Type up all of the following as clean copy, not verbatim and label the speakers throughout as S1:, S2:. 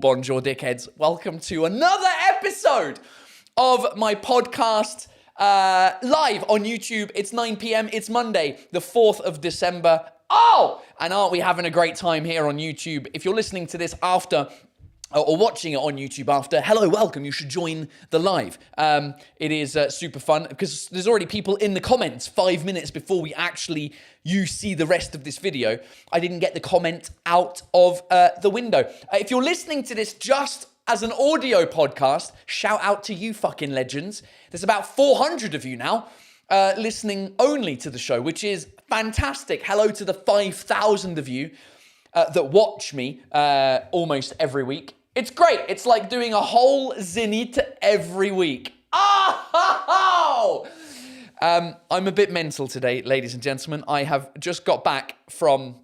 S1: bonjour, dickheads. Welcome to another episode of my podcast live on YouTube. It's 9 p.m. It's Monday, the 4th of December. Oh, and aren't we having a great time here on YouTube? If you're listening to this after or watching it on YouTube after, hello, welcome. You should join the live. It is super fun because there's already people in the comments 5 minutes before you see the rest of this video. I didn't get the comment out of the window. If you're listening to this just as an audio podcast, shout out to you fucking legends. There's about 400 of you now listening only to the show, which is fantastic. Hello to the 5,000 of you that watch me almost every week. It's great. It's like doing a whole Zenit every week. Oh! I'm a bit mental today, ladies and gentlemen. I have just got back from...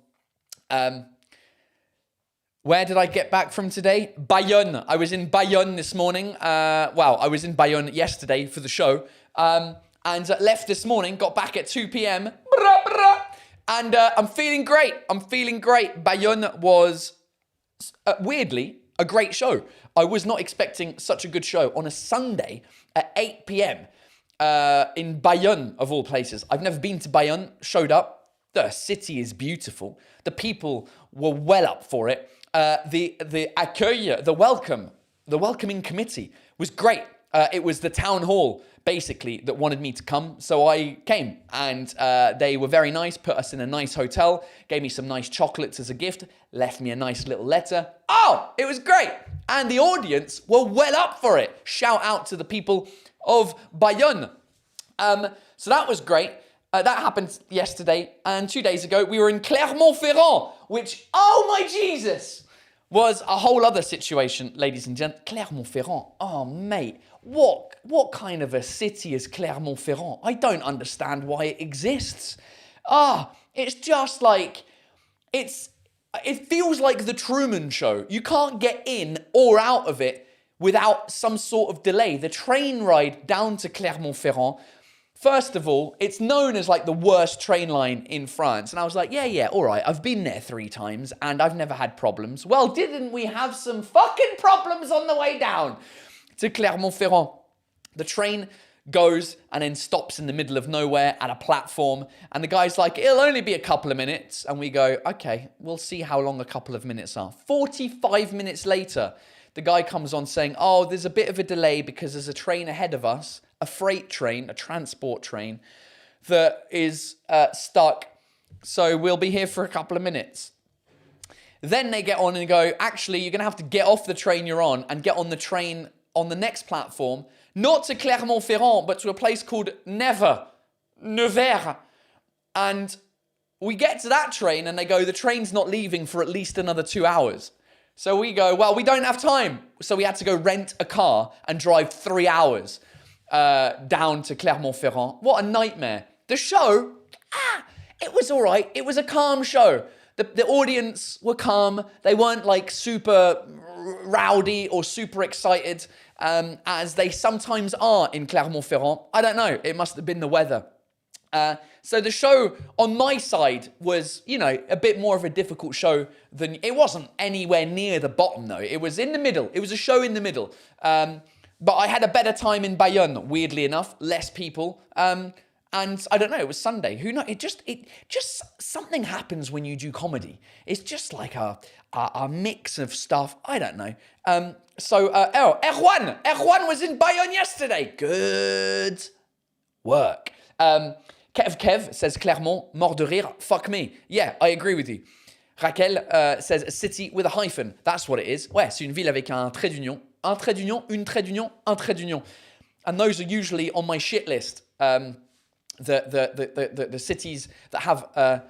S1: where did I get back from today? Bayonne. I was in Bayonne this morning. I was in Bayonne yesterday for the show. And left this morning, got back at 2 p.m. And I'm feeling great. Bayonne was, weirdly, a great show. I was not expecting such a good show on a Sunday at 8 p.m. In Bayonne, of all places. I've never been to Bayonne, showed up. The city is beautiful. The people were well up for it. The accueil, the welcoming committee was great. It was the town hall, basically, that wanted me to come. So I came, and they were very nice, put us in a nice hotel, gave me some nice chocolates as a gift, left me a nice little letter. Oh, it was great. And the audience were well up for it. Shout out to the people of Bayonne. So that was great. That happened yesterday, and 2 days ago, we were in Clermont-Ferrand, which, oh my Jesus, was a whole other situation, ladies and gents. Clermont-Ferrand, oh mate, what kind of a city is Clermont-Ferrand? I don't understand why it exists. It's just like, it feels like the Truman Show. You can't get in or out of it without some sort of delay. The train ride down to Clermont-Ferrand, first of all, it's known as like the worst train line in France. And I was like, yeah, all right, I've been there 3 times and I've never had problems. Well, didn't we have some fucking problems on the way down to Clermont-Ferrand? The train goes and then stops in the middle of nowhere at a platform. And the guy's like, it'll only be a couple of minutes. And we go, okay, we'll see how long a couple of minutes are. 45 minutes later, the guy comes on saying, oh, there's a bit of a delay because there's a train ahead of us, a freight train, a transport train, that is stuck. So we'll be here for a couple of minutes. Then they get on and go, actually, you're going to have to get off the train you're on and get on the train on the next platform, not to Clermont-Ferrand, but to a place called Nevers. And we get to that train and they go, the train's not leaving for at least another 2 hours. So we go, well, we don't have time. So we had to go rent a car and drive 3 hours down to Clermont-Ferrand. What a nightmare. The show, it was all right. It was a calm show. The audience were calm. They weren't like super rowdy or super excited as they sometimes are in Clermont-Ferrand. I don't know. It must have been the weather. So the show on my side was, a bit more of a difficult show than... It wasn't anywhere near the bottom, though. It was in the middle. It was a show in the middle. But I had a better time in Bayonne, weirdly enough. Less people. And I don't know, it was Sunday. Who knows? It just something happens when you do comedy. It's just like a mix of stuff. I don't know. Erwan was in Bayonne yesterday. Good work. Kev says Clermont, mort de rire, fuck me. Yeah, I agree with you. Raquel says a city with a hyphen. That's what it is. Ouais, c'est une ville avec un trait d'union. Un trait d'union, une trait d'union, un trait d'union. And those are usually on my shit list. The cities that have a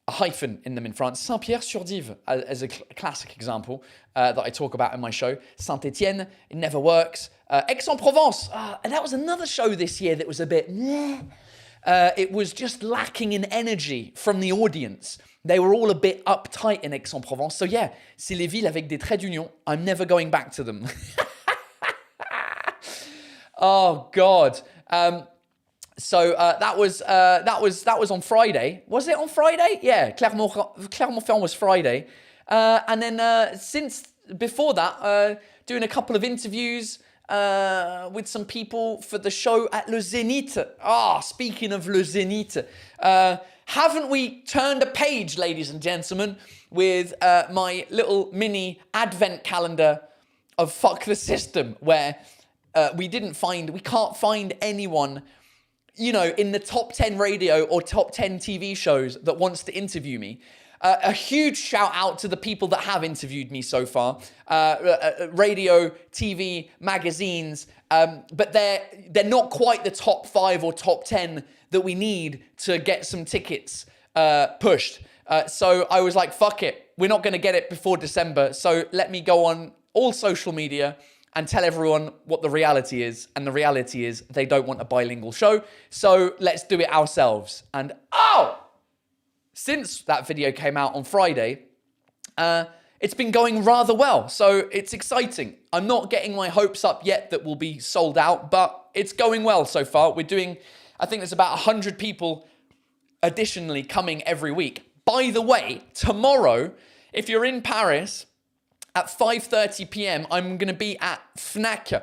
S1: hyphen in them in France. Saint-Pierre-sur-Dive as a classic example that I talk about in my show. Saint-Etienne, it never works. Aix-en-Provence, and that was another show this year that was a bit meh. It was just lacking in energy from the audience. They were all a bit uptight in Aix-en-Provence. So yeah, c'est les villes avec des traits d'union. I'm never going back to them. Oh God. So that was on Friday. Was it on Friday? Yeah, Clermont-Ferrand was Friday. And then since before that, doing a couple of interviews with some people for the show at Le Zénith. Speaking of Le Zénith, haven't we turned a page, ladies and gentlemen, with my little mini advent calendar of Fuck the System, where we can't find anyone, in the top 10 radio or top 10 TV shows that wants to interview me. A huge shout out to the people that have interviewed me so far. Radio, TV, magazines, but they're not quite the top 5 or top 10 that we need to get some tickets pushed. So I was like, fuck it. We're not going to get it before December. So let me go on all social media and tell everyone what the reality is. And the reality is they don't want a bilingual show. So let's do it ourselves. And since that video came out on Friday, it's been going rather well. So it's exciting. I'm not getting my hopes up yet that we'll be sold out, but it's going well so far. We're doing, I think there's about 100 people additionally coming every week. By the way, tomorrow, if you're in Paris, at 5:30 p.m., I'm going to be at Fnac,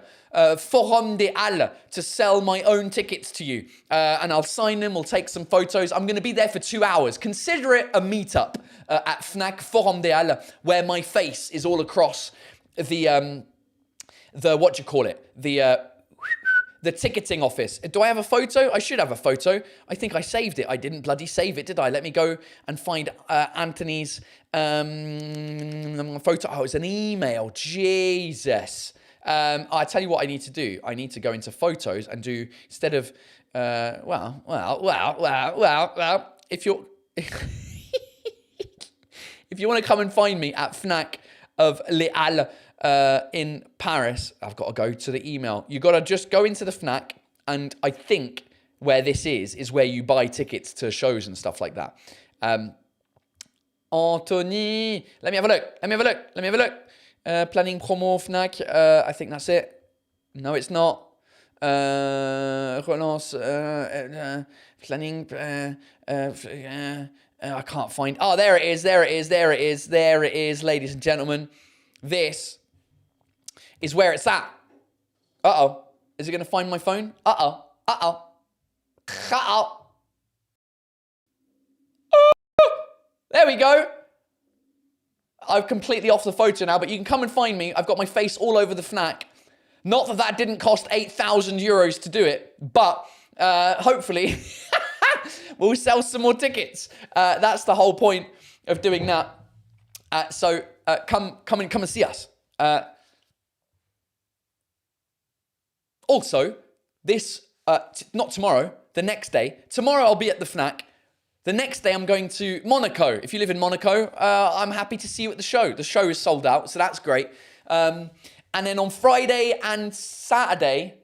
S1: Forum des Halles, to sell my own tickets to you. And I'll sign them, we'll take some photos. I'm going to be there for 2 hours. Consider it a meetup at Fnac, Forum des Halles, where my face is all across the ticketing office. Do I have a photo? I should have a photo. I think I saved it. I didn't bloody save it, did I? Let me go and find Anthony's photo. Oh, it's an email. Jesus. I tell you what I need to do. I need to go into photos and do, instead of, if you're, if you want to come and find me at Fnac of Les Halles, in Paris, I've got to go to the email. You got to just go into the Fnac, and I think where this is where you buy tickets to shows and stuff like that. Anthony, let me have a look. Planning promo Fnac. I think that's it. No, it's not. Relance. Planning. I can't find. Oh, there it is, ladies and gentlemen. This is where it's at. Uh-oh. Is it going to find my phone? Uh-oh. There we go. I'm completely off the photo now, but you can come and find me. I've got my face all over the Fnac. Not that that didn't cost 8,000 euros to do it, but hopefully we'll sell some more tickets. That's the whole point of doing that. So come and see us. Also, this, not tomorrow, the next day. Tomorrow I'll be at the Fnac. The next day I'm going to Monaco. If you live in Monaco, I'm happy to see you at the show. The show is sold out, so that's great. And then on Friday and Saturday,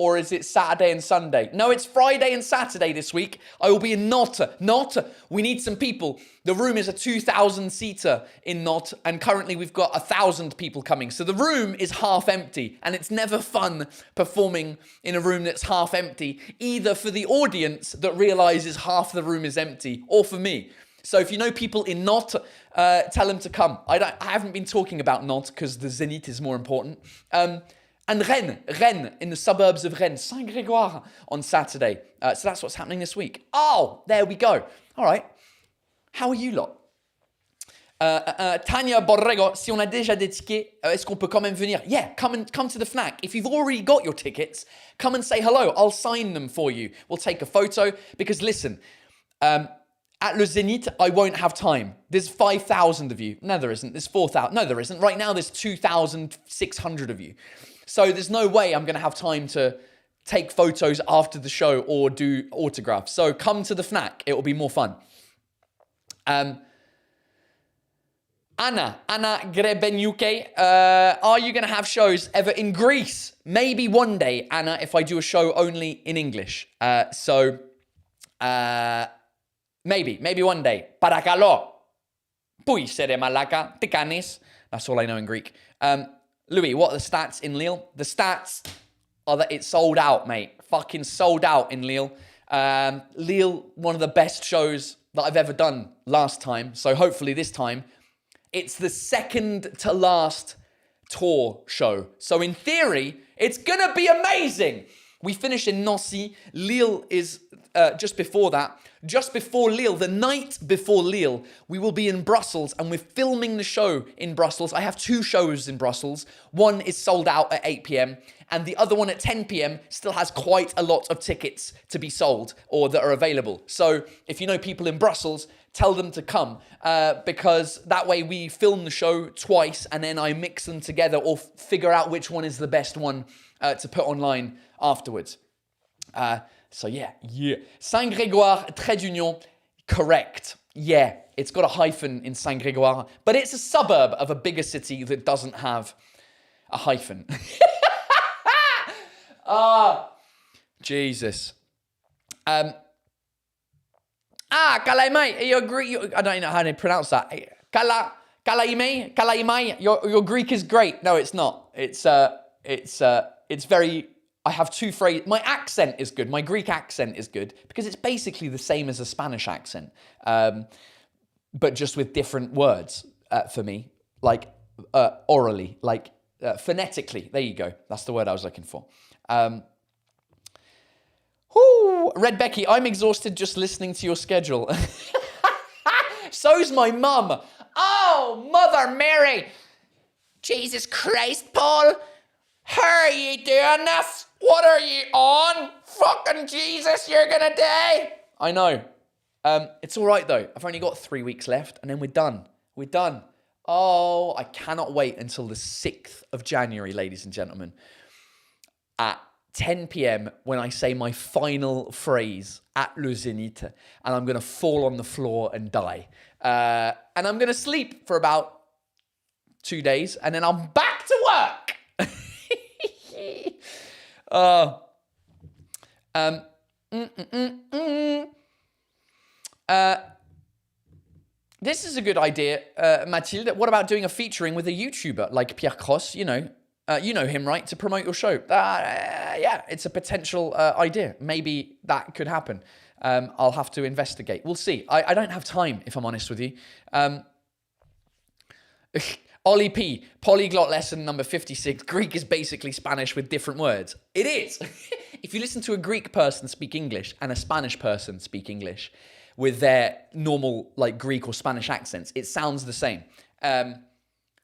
S1: or is it Saturday and Sunday? No, it's Friday and Saturday this week. I will be in Nantes. Nantes, we need some people. The room is a 2,000-seater in Nantes, and currently we've got 1,000 people coming. So the room is half empty, and it's never fun performing in a room that's half empty, either for the audience that realizes half the room is empty, or for me. So if you know people in Nantes, tell them to come. I haven't been talking about Nantes because the Zénith is more important. And Rennes, in the suburbs of Rennes, Saint-Grégoire on Saturday. So that's what's happening this week. Oh, there we go. All right. How are you lot? Tanya Borrego, si on a déjà des tickets, est-ce qu'on peut quand même venir? Yeah, come to the Fnac. If you've already got your tickets, come and say hello. I'll sign them for you. We'll take a photo. Because listen, at Le Zénith, I won't have time. There's 5,000 of you. No, there isn't. There's 4,000. No, there isn't. Right now, there's 2,600 of you. So there's no way I'm going to have time to take photos after the show or do autographs. So come to the Fnac. It will be more fun. Anna Grebenuke, are you going to have shows ever in Greece? Maybe one day, Anna, if I do a show only in English. Maybe one day. Parakalo. Pui sere malaka, te canis. That's all I know in Greek. Louis, what are the stats in Lille? The stats are that it's sold out, mate. Fucking sold out in Lille. Lille, one of the best shows that I've ever done last time. So hopefully this time, It's the second to last tour show. So in theory, it's gonna be amazing. We finish in Nancy. Lille is just before that. Just before Lille, the night before Lille, we will be in Brussels and we're filming the show in Brussels. I have 2 shows in Brussels. One is sold out at 8 p.m. and the other one at 10 p.m. still has quite a lot of tickets to be sold or that are available. So if you know people in Brussels, tell them to come because that way we film the show twice and then I mix them together or figure out which one is the best one to put online afterwards. So yeah. Saint-Grégoire, Trait d'Union, correct. Yeah, it's got a hyphen in Saint-Grégoire, but it's a suburb of a bigger city that doesn't have a hyphen. Jesus. Kalaimai, you agree? I don't know how to pronounce that. Kalaimai, your Greek is great. No, it's not. It's very. I have 2 phrases. My accent is good. My Greek accent is good because it's basically the same as a Spanish accent, but just with different words for me, like orally, like phonetically. There you go. That's the word I was looking for. Red Becky, I'm exhausted just listening to your schedule. So's my mum. Oh, Mother Mary. Jesus Christ, Paul. How are you doing this? What are you on? Fucking Jesus, you're gonna die. I know. It's all right though. I've only got 3 weeks left and then we're done. We're done. Oh, I cannot wait until the 6th of January, ladies and gentlemen. At 10 p.m. when I say my final phrase at Le Zénith and I'm going to fall on the floor and die. And I'm going to sleep for about 2 days and then I'm back to work. This is a good idea, Mathilde. What about doing a featuring with a YouTuber like Pierre Cross? You know him, right? To promote your show. Yeah, it's a potential idea. Maybe that could happen. I'll have to investigate. We'll see. I don't have time, if I'm honest with you. Ollie P, polyglot lesson number 56. Greek is basically Spanish with different words. It is. If you listen to a Greek person speak English and a Spanish person speak English with their normal like Greek or Spanish accents, it sounds the same.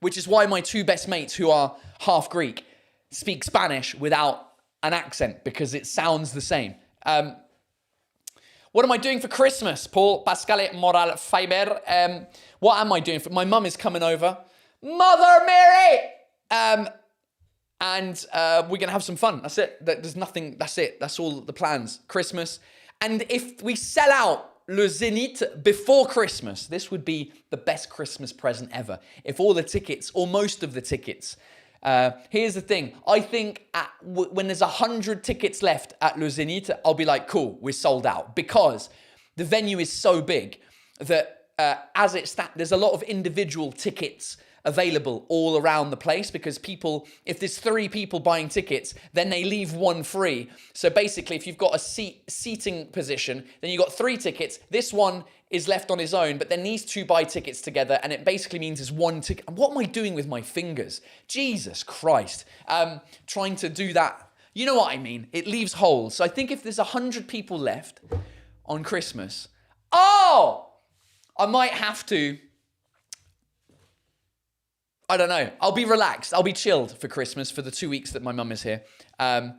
S1: Which is why my 2 best mates who are half Greek speak Spanish without an accent because it sounds the same. What am I doing for Christmas, Paul? Pascale Moral Fiber. What am I doing? My mum is coming over. Mother Mary! And we're going to have some fun. That's it. There's nothing. That's it. That's all the plans. Christmas. And if we sell out Le Zénith before Christmas, this would be the best Christmas present ever. If all the tickets, or most of the tickets, here's the thing. I think when there's 100 tickets left at Le Zénith, I'll be like, cool, we're sold out. Because the venue is so big that as it stands, there's a lot of individual tickets available all around the place because people, if there's 3 people buying tickets, then they leave 1 free. So basically, if you've got a seating position, then you've got 3 tickets. This one is left on his own, but then these 2 buy tickets together, and it basically means there's 1 ticket. What am I doing with my fingers? Jesus Christ. Trying to do that. You know what I mean? It leaves holes. So I think if there's 100 people left on Christmas, I might have to, I don't know. I'll be relaxed. I'll be chilled for Christmas for the 2 weeks that my mum is here. And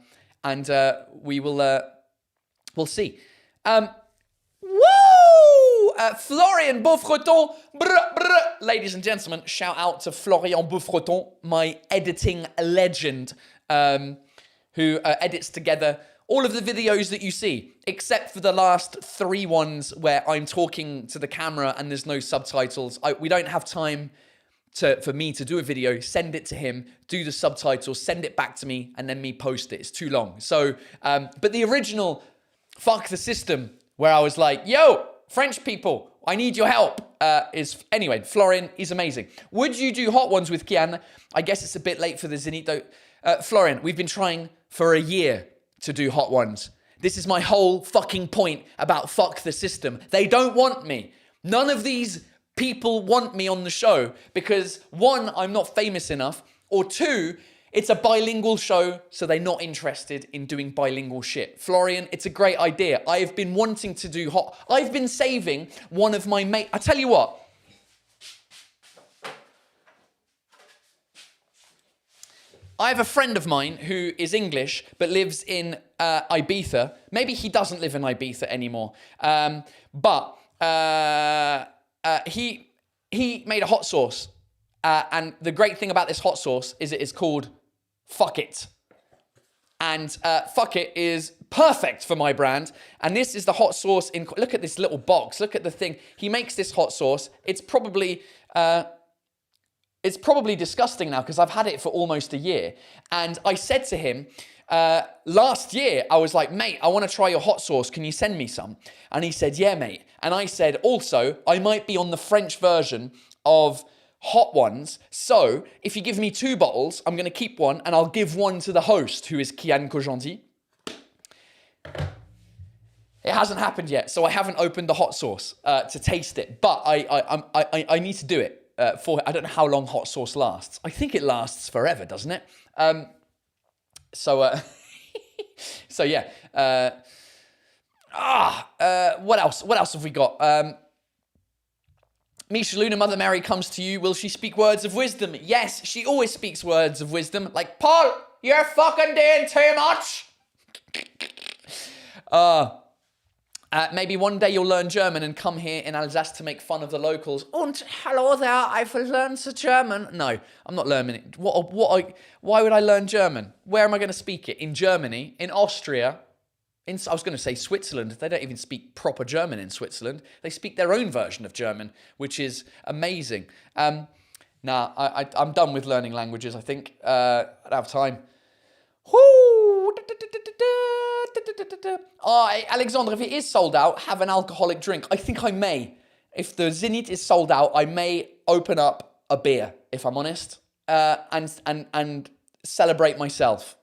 S1: we will, we'll see. Florian Beaufreton. Ladies and gentlemen, shout out to Florian Beaufreton, my editing legend, who edits together all of the videos that you see, except for the last 3 ones where I'm talking to the camera and there's no subtitles. We don't have time for me to do a video, send it to him, do the subtitles, send it back to me, and then me post it. It's too long. So, but the original Fuck the System, where I was like, yo, French people, I need your help, anyway, Florian, he's amazing. Would you do Hot Ones with Kian? I guess it's a bit late for the Zénith though. Florian, we've been trying for a year to do Hot Ones. This is my whole fucking point about Fuck the System. They don't want me. None of these people want me on the show because one, I'm not famous enough, or two, it's a bilingual show, so they're not interested in doing bilingual shit. Florian, it's a great idea. I've been wanting to do I've been saving one of my mates. I tell you what. I have a friend of mine who is English but lives in Ibiza. Maybe he doesn't live in Ibiza anymore. But he made a hot sauce. And the great thing about this hot sauce is it is called Fuck It. And Fuck It is perfect for my brand. And this is the hot sauce in... Look at this little box. Look at the thing. He makes this hot sauce. It's probably disgusting now because I've had it for almost a year. And I said to him, last year, I was like, mate, I want to try your hot sauce. Can you send me some? And he said, yeah, mate. And I said, also, I might be on the French version of hot ones. So if you give me 2 bottles, I'm going to keep one and I'll give one to the host, who is Kian Kojandi. It hasn't happened yet, so I haven't opened the hot sauce to taste it. But I need to do it. I don't know how long hot sauce lasts. I think it lasts forever, doesn't it? So yeah. What else? What else have we got? Misha Luna, Mother Mary comes to you. Will she speak words of wisdom? Yes, she always speaks words of wisdom. Like, Paul, you're fucking doing too much. Maybe one day you'll learn German and come here in Alsace to make fun of the locals. Und hello there, I've learned the German. No, I'm not learning it. Why would I learn German? Where am I going to speak it? In Germany? In Austria? I was going to say Switzerland. They don't even speak proper German in Switzerland. They speak their own version of German, which is amazing. I'm done with learning languages, I think. I don't have time. Alexandre, if it is sold out, have an alcoholic drink. I think I may. If the Zenit is sold out, I may open up a beer, if I'm honest, and celebrate myself.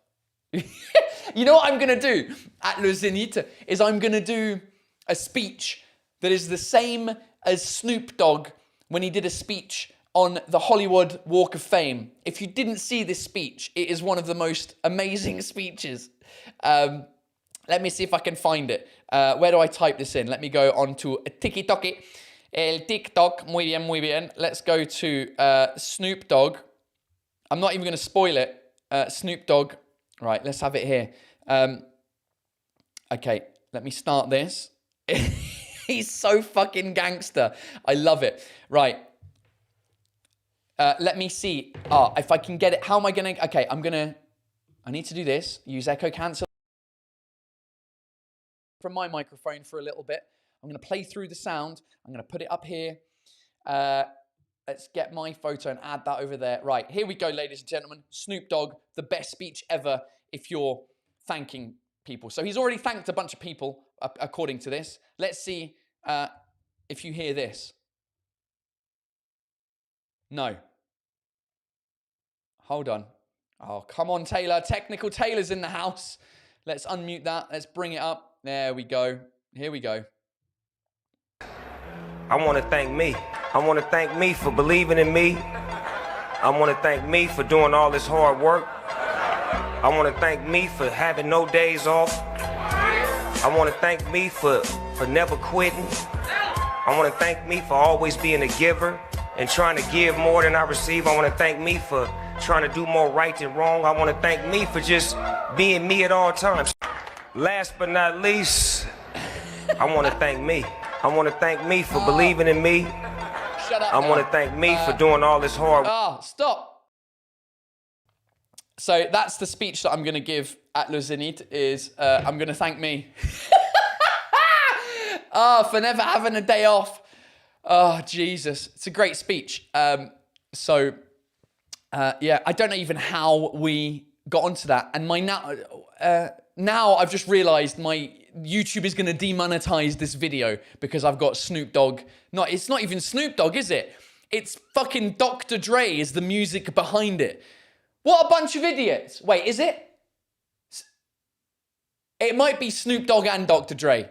S1: You know what I'm going to do at Le Zénith is I'm going to do a speech that is the same as Snoop Dogg when he did a speech on the Hollywood Walk of Fame. If you didn't see this speech, it is one of the most amazing speeches. Let me see if I can find it. Where do I type this in? Let me go on to TikTok. El TikTok. Muy bien, muy bien. Let's go to Snoop Dogg. I'm not even going to spoil it. Snoop Dogg. Right, let's have it here. Okay, let me start this. He's so fucking gangster. I love it. Right. Let me see. If I can get it. How am I going to... Okay, I need to do this. Use echo cancel from my microphone for a little bit. I'm going to play through the sound. I'm going to put it up here. Let's get my photo and add that over there. Right, here we go, ladies and gentlemen. Snoop Dogg, the best speech ever if you're thanking people. So he's already thanked a bunch of people, according to this. Let's see if you hear this. No. Hold on. Oh, come on, Taylor. Technical Taylor's in the house. Let's unmute that. Let's bring it up. There we go. Here we go.
S2: I want to thank me. I want to thank me for believing in me. I want to thank me for doing all this hard work. I want to thank me for having no days off. I want to thank me for never quitting. I want to thank me for always being a giver and trying to give more than I receive. I want to thank me for trying to do more right than wrong. I want to thank me for just being me at all times. Last but not least, I want to thank me. I want to thank me for believing in me.
S1: Shut up.
S2: I want to thank me for doing all this hard work.
S1: Stop. So that's the speech that I'm going to give at Le Zénith is I'm going to thank me. For never having a day off. Oh, Jesus. It's a great speech. Yeah, I don't know even how we got onto that. And now I've just realized my YouTube is going to demonetize this video because I've got Snoop Dogg. No, it's not even Snoop Dogg, is it? It's fucking Dr. Dre is the music behind it. What a bunch of idiots. Wait, is it? It might be Snoop Dogg and Dr. Dre.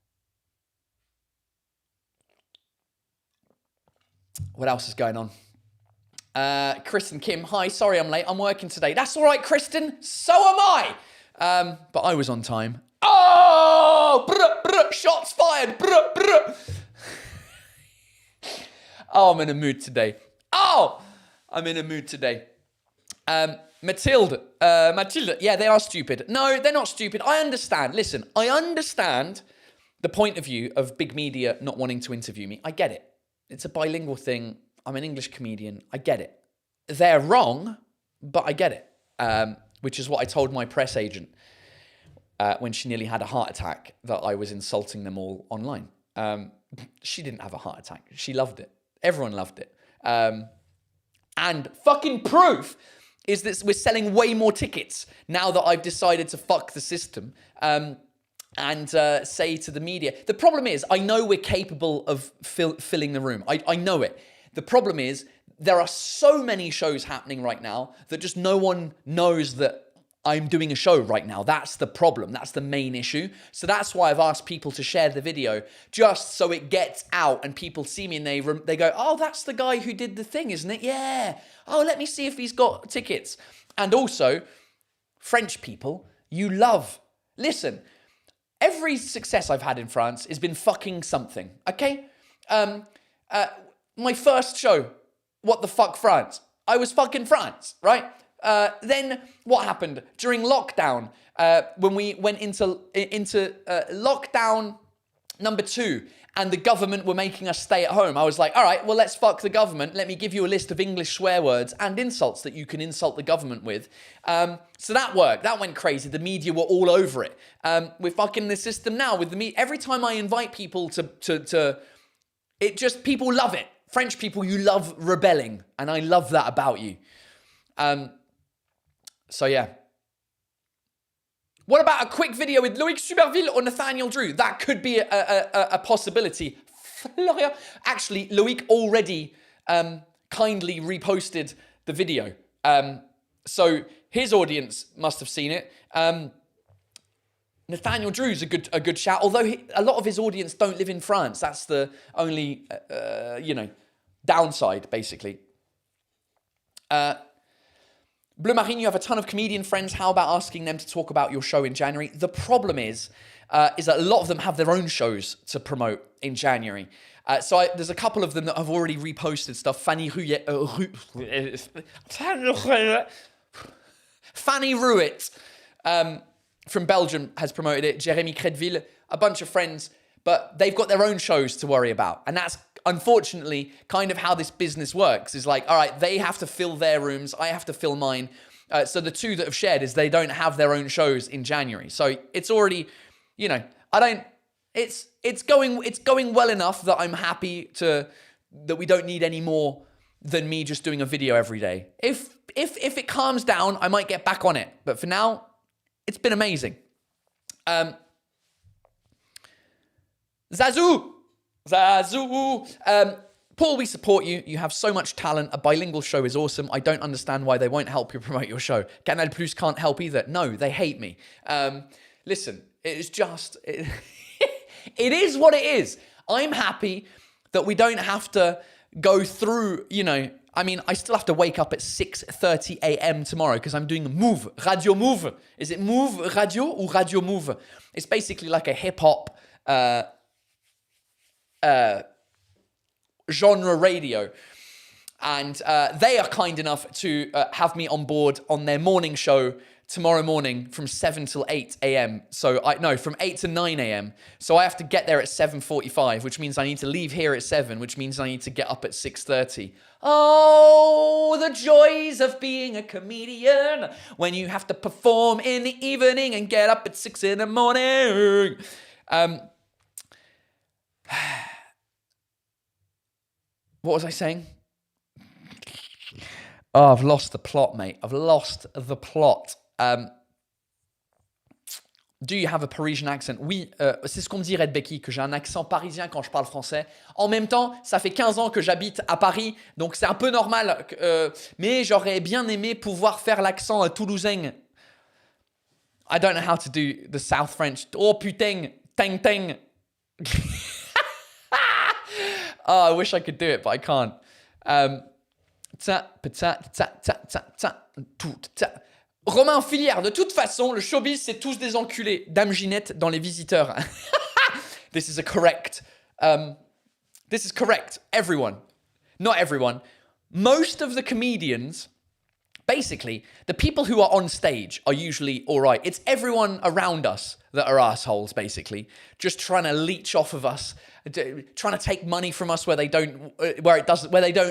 S1: What else is going on? Kristen Kim, hi, sorry I'm late. I'm working today. That's all right, Kristen. So am I. But I was on time. Oh, shots fired. Oh, I'm in a mood today. Mathilde, yeah, they are stupid. No, they're not stupid. I understand. Listen, I understand the point of view of big media not wanting to interview me. I get it. It's a bilingual thing. I'm an English comedian. I get it. They're wrong, but I get it. Which is what I told my press agent when she nearly had a heart attack, that I was insulting them all online. She didn't have a heart attack. She loved it. Everyone loved it. And fucking proof is that we're selling way more tickets now that I've decided to fuck the system and say to the media. The problem is, I know we're capable of filling the room. I know it. The problem is, there are so many shows happening right now that just no one knows that I'm doing a show right now. That's the problem. That's the main issue. So that's why I've asked people to share the video, just so it gets out and people see me and they go, oh, that's the guy who did the thing, isn't it? Yeah. Oh, let me see if he's got tickets. And also, French people, you love. Listen, every success I've had in France has been fucking something, okay? My first show, What the Fuck France? I was fucking France, right? Then what happened during lockdown? When we went into lockdown number 2, and the government were making us stay at home. I was like, all right, well, let's fuck the government. Let me give you a list of English swear words and insults that you can insult the government with. So that worked. That went crazy. The media were all over it. We're fucking the system now with the media. Every time I invite people to it just, people love it. French people, you love rebelling. And I love that about you. So yeah. What about a quick video with Loïc Superville or Nathaniel Drew? That could be a possibility. Actually, Loïc already kindly reposted the video. So his audience must have seen it. Nathaniel Drew's a good shout, although a lot of his audience don't live in France. That's the only, downside, basically. Bleu Marine, you have a ton of comedian friends. How about asking them to talk about your show in January? The problem is that a lot of them have their own shows to promote in January. So there's a couple of them that have already reposted stuff. Fanny Ruet from Belgium has promoted it. Jeremy Credville, a bunch of friends. But they've got their own shows to worry about. And that's unfortunately kind of how this business works. Is like, all right, they have to fill their rooms. I have to fill mine. So the two that have shared is they don't have their own shows in January. So it's already, it's going well enough that I'm happy that we don't need any more than me just doing a video every day. If it calms down, I might get back on it. But for now, it's been amazing. Zazu! Paul, we support you. You have so much talent. A bilingual show is awesome. I don't understand why they won't help you promote your show. Canal Plus can't help either. No, they hate me. Listen, it's just... It is what it is. I'm happy that we don't have to go through, I still have to wake up at 6:30 a.m. tomorrow because I'm doing Move, Radio Move. Is it Move Radio or Radio Move? It's basically like a hip-hop... genre radio, and they are kind enough to have me on board on their morning show tomorrow morning from 7 till 8 a.m. From 8 to 9 a.m. So I have to get there at 7:45, which means I need to leave here at 7, which means I need to get up at 6:30. Oh, the joys of being a comedian when you have to perform in the evening and get up at 6 in the morning. What was I saying? Oh, I've lost the plot, mate. I've lost the plot. Do you have a Parisian accent? Oui, c'est ce qu'on me dit, Red Becky, que j'ai un accent parisien quand je parle français. En même temps, ça fait 15 ans que j'habite à Paris, donc c'est un peu normal. Mais j'aurais bien aimé pouvoir faire l'accent toulousain. I don't know how to do the South French. Oh putain, teng teng. Oh, I wish I could do it, but I can't. Romain Filière, de toute façon, le showbiz, c'est tous des enculés. Dame Ginette dans Les Visiteurs. This is correct. This is correct. Everyone. Not everyone. Most of the comedians, basically, the people who are on stage are usually all right. It's everyone around us that are assholes, basically, just trying to leech off of us, trying to take money from us where they don't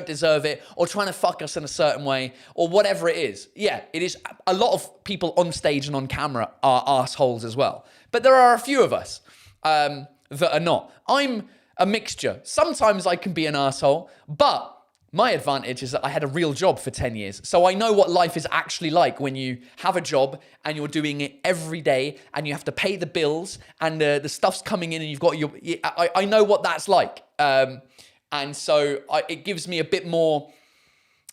S1: deserve it, or trying to fuck us in a certain way, or whatever it is. Yeah, it is. A lot of people on stage and on camera are assholes as well, but there are a few of us that are not. I'm a mixture. Sometimes I can be an asshole, but my advantage is that I had a real job for 10 years. So I know what life is actually like when you have a job and you're doing it every day and you have to pay the bills and the stuff's coming in and you've got your... I know what that's like. And so it gives me a bit more,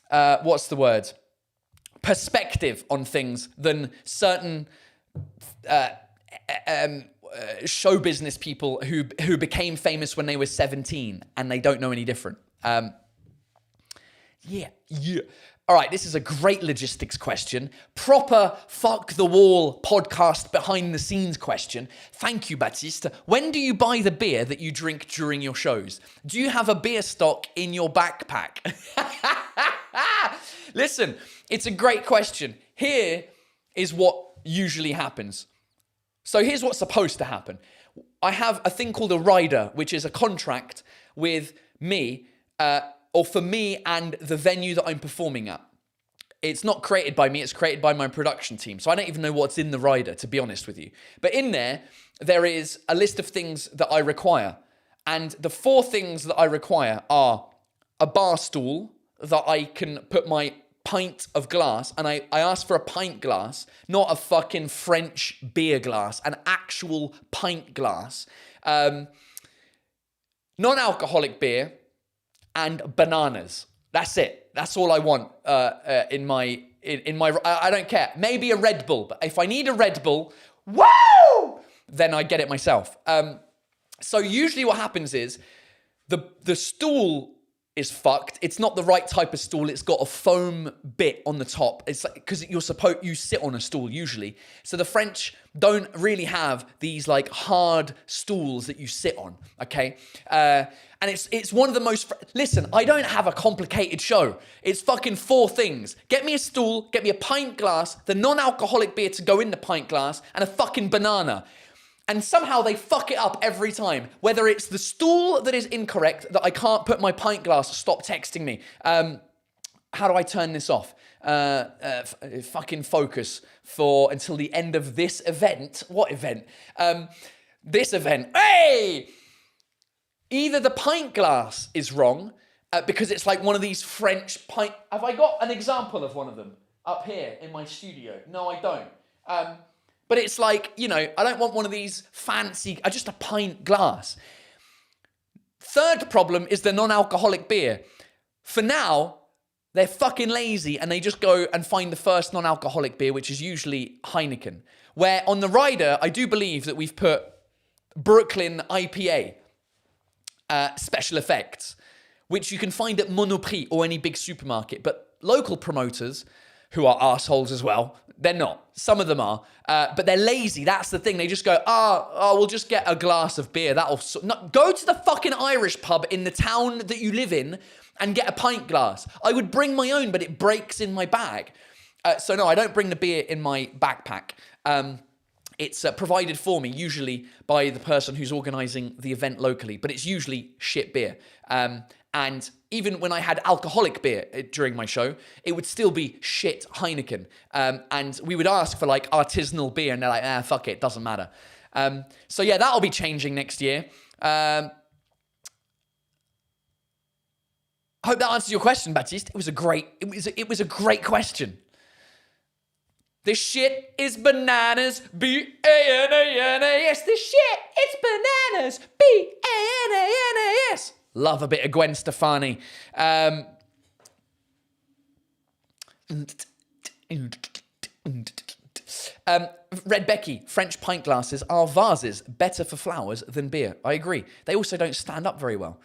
S1: what's the word? Perspective on things than certain show business people who became famous when they were 17 and they don't know any different. Yeah. All right, this is a great logistics question. Proper fuck the wall podcast behind the scenes question. Thank you, Baptiste. When do you buy the beer that you drink during your shows? Do you have a beer stock in your backpack? Listen, it's a great question. Here is what usually happens. So here's what's supposed to happen. I have a thing called a rider, which is a contract with me, or for me and the venue that I'm performing at. It's not created by me, it's created by my production team. So I don't even know what's in the rider, to be honest with you. But in there is a list of things that I require. And the 4 things that I require are a bar stool that I can put my pint of glass, and I ask for a pint glass, not a fucking French beer glass, an actual pint glass. Non-alcoholic beer, and bananas. That's it. That's all I want in my. I don't care. Maybe a Red Bull, but if I need a Red Bull, woo, then I get it myself. So usually what happens is the stool is fucked. It's not the right type of stool. It's got a foam bit on the top. It's like, because you sit on a stool usually. So the French don't really have these like hard stools that you sit on. Okay. And it's one of the most... Listen, I don't have a complicated show. It's fucking 4 things. Get me a stool, get me a pint glass, the non-alcoholic beer to go in the pint glass, and a fucking banana. And somehow they fuck it up every time. Whether it's the stool that is incorrect, that I can't put my pint glass, stop texting me. How do I turn this off? Fucking focus until the end of this event. What event? This event. Hey! Either the pint glass is wrong, because it's like one of these French pint... Have I got an example of one of them up here in my studio? No, I don't. But it's like, I don't want one of these fancy... just a pint glass. Third problem is the non-alcoholic beer. For now, they're fucking lazy and they just go and find the first non-alcoholic beer, which is usually Heineken. Where on the rider, I do believe that we've put Brooklyn IPA. Special effects, which you can find at Monoprix or any big supermarket. But local promoters, who are assholes as well, they're not. Some of them are, but they're lazy. That's the thing. They just go, we'll just get a glass of beer. Go to the fucking Irish pub in the town that you live in and get a pint glass. I would bring my own, but it breaks in my bag. So no, I don't bring the beer in my backpack. It's provided for me, usually by the person who's organising the event locally, but it's usually shit beer. And even when I had alcoholic beer during my show, it would still be shit Heineken. And we would ask for like artisanal beer, and they're like, fuck it, doesn't matter. So yeah, that'll be changing next year. Hope that answers your question, Baptiste. It was a great question. This shit is bananas, B-A-N-A-N-A-S. This shit is bananas, B-A-N-A-N-A-S. Love a bit of Gwen Stefani. Red Becky, French pint glasses are vases, better for flowers than beer. I agree. They also don't stand up very well.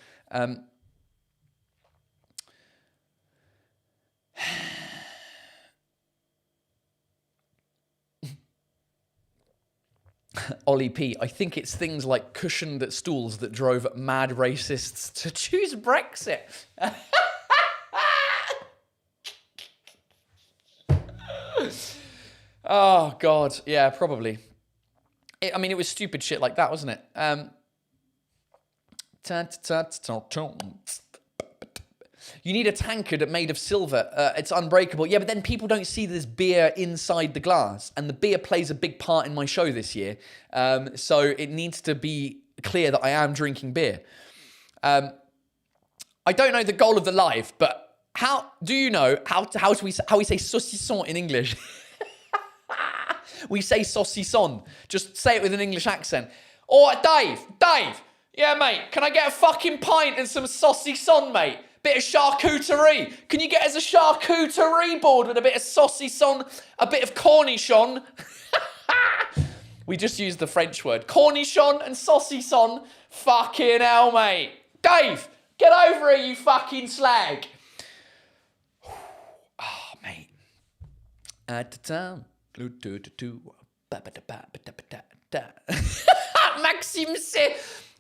S1: Ollie P, I think it's things like cushioned stools that drove mad racists to choose Brexit. Oh, God. Yeah, probably. It was stupid shit like that, wasn't it? You need a tankard made of silver. It's unbreakable. Yeah, but then people don't see there's beer inside the glass. And the beer plays a big part in my show this year. So it needs to be clear that I am drinking beer. I don't know the goal of the live, but how do you know how we say saucisson in English? We say saucisson. Just say it with an English accent. Oh, Dave. Yeah, mate. Can I get a fucking pint and some saucisson, mate? Bit of charcuterie. Can you get us a charcuterie board with a bit of saucisson, a bit of cornichon? We just used the French word. Cornichon and saucisson. Fucking hell, mate. Dave, get over here, you fucking slag. Oh, mate. At the time. Maxime,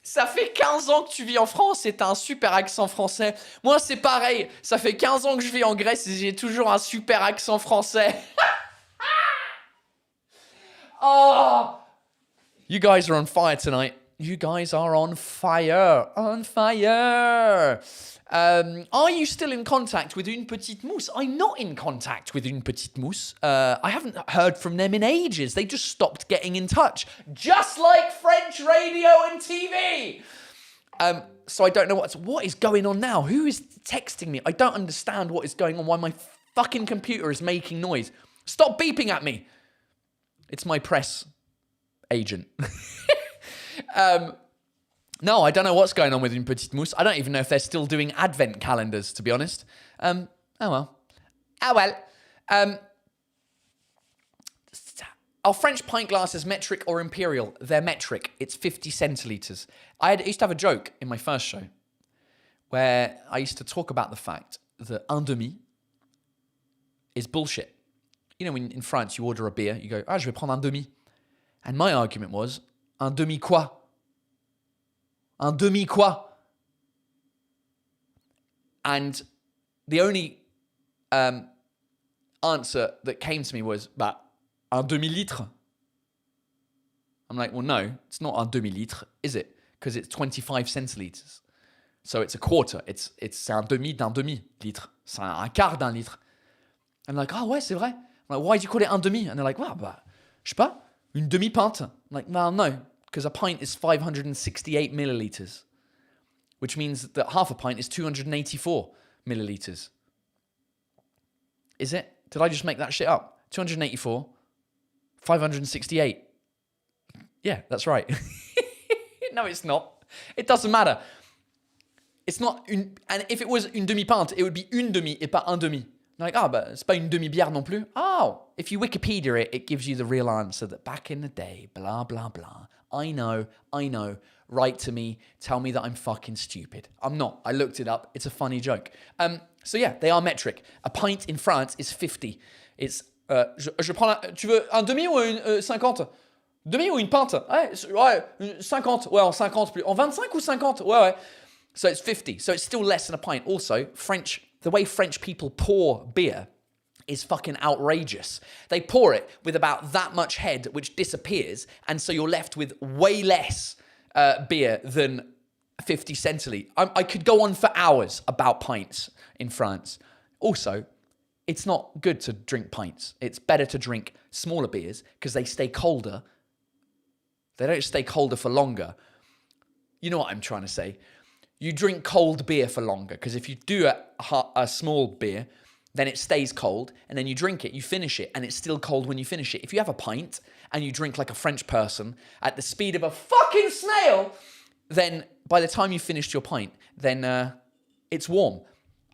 S1: ça fait 15 ans que tu vis en France et t'as un super accent français. Moi, c'est pareil. Ça fait 15 ans que je vis en Grèce et j'ai toujours un super accent français. Oh! You guys are on fire tonight. You guys are on fire. On fire. Are you still in contact with Une Petite Mousse? I'm not in contact with Une Petite Mousse. I haven't heard from them in ages. They just stopped getting in touch. Just like French radio and TV. So I don't know what is going on now. Who is texting me? I don't understand what is going on. Why my fucking computer is making noise. Stop beeping at me. It's my press agent. No, I don't know what's going on with Une Petite Mousse. I don't even know if they're still doing advent calendars, to be honest. Oh well. Are French pint glasses metric or imperial? They're metric. It's 50 centilitres. I used to have a joke in my first show where I used to talk about the fact that un demi is bullshit. You know, when in France you order a beer, you go, je vais prendre un demi. And my argument was, un demi quoi? Un demi quoi? And the only answer that came to me was, un demi-litre. I'm like, well, no, it's not un demi-litre, is it? Because it's 25 centilitres. So it's a quarter. C'est un demi d'un demi-litre. C'est un quart d'un litre. I'm like, oh ouais, c'est vrai. I'm like, why do you call it un demi? And they're like, well, je sais pas, une demi-pinte. I'm like, well, no. Because a pint is 568 milliliters, which means that half a pint is 284 milliliters. Is it? Did I just make that shit up? 284, 568. Yeah, that's right. No, it's not. It doesn't matter. It's not une... And if it was une demi-pinte, it would be une demi et pas un demi. Like, c'est pas une demi-bière non plus. Oh, if you Wikipedia it, it gives you the real answer that back in the day, blah, blah, blah. I know. Write to me. Tell me that I'm fucking stupid. I'm not. I looked it up. It's a funny joke. So yeah, they are metric. A pint in France is 50. It's, je prends tu veux un demi ou une 50? Demi ou une pinte? Ouais, 50. Ouais, en 50 plus. En 25 ou 50? Ouais. So it's 50. So it's still less than a pint. Also, the way French people pour beer is fucking outrageous. They pour it with about that much head, which disappears, and so you're left with way less beer than 50 centilitres. I could go on for hours about pints in France. Also, it's not good to drink pints. It's better to drink smaller beers because they stay colder. They don't stay colder for longer. You know what I'm trying to say. You drink cold beer for longer because if you do a small beer, then it stays cold, and then you drink it, you finish it, and it's still cold when you finish it. If you have a pint and you drink like a French person at the speed of a fucking snail, then by the time you finished your pint, then it's warm.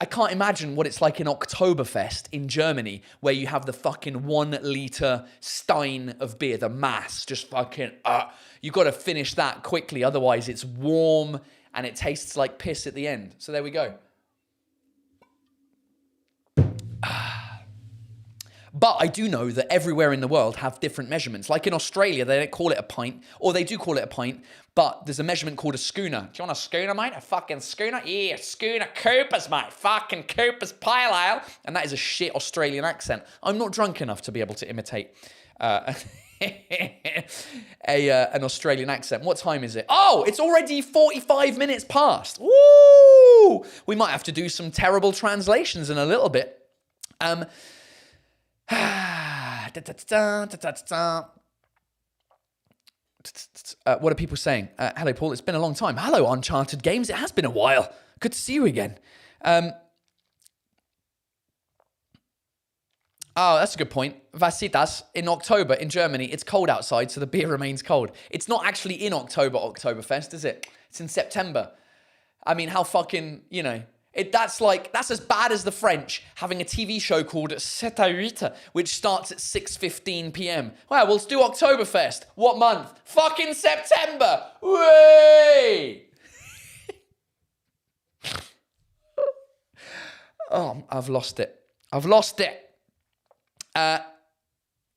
S1: I can't imagine what it's like in Oktoberfest in Germany, where you have the fucking 1 liter stein of beer, the mass, just fucking, you got to finish that quickly, otherwise it's warm and it tastes like piss at the end. So there we go. But I do know that everywhere in the world have different measurements. Like in Australia, they don't call it a pint, or they do call it a pint, but there's a measurement called a schooner. Do you want a schooner, mate? A fucking schooner? Yeah, schooner Coopers, mate. Fucking Coopers Pale Ale. And that is a shit Australian accent. I'm not drunk enough to be able to imitate an Australian accent. What time is it? Oh, it's already 45 minutes past. Woo! We might have to do some terrible translations in a little bit. What are people saying? Hello, Paul. It's been a long time. Hello, Uncharted Games. It has been a while. Good to see you again. Oh, that's a good point. Vasitas, in October in Germany, it's cold outside, so the beer remains cold. It's not actually in October, Oktoberfest, is it? It's in September. I mean, how fucking, that's as bad as the French having a TV show called 7 à 8, which starts at 6:15 p.m. Well, let's do Oktoberfest. What month? Fucking September. Way! Oh, I've lost it.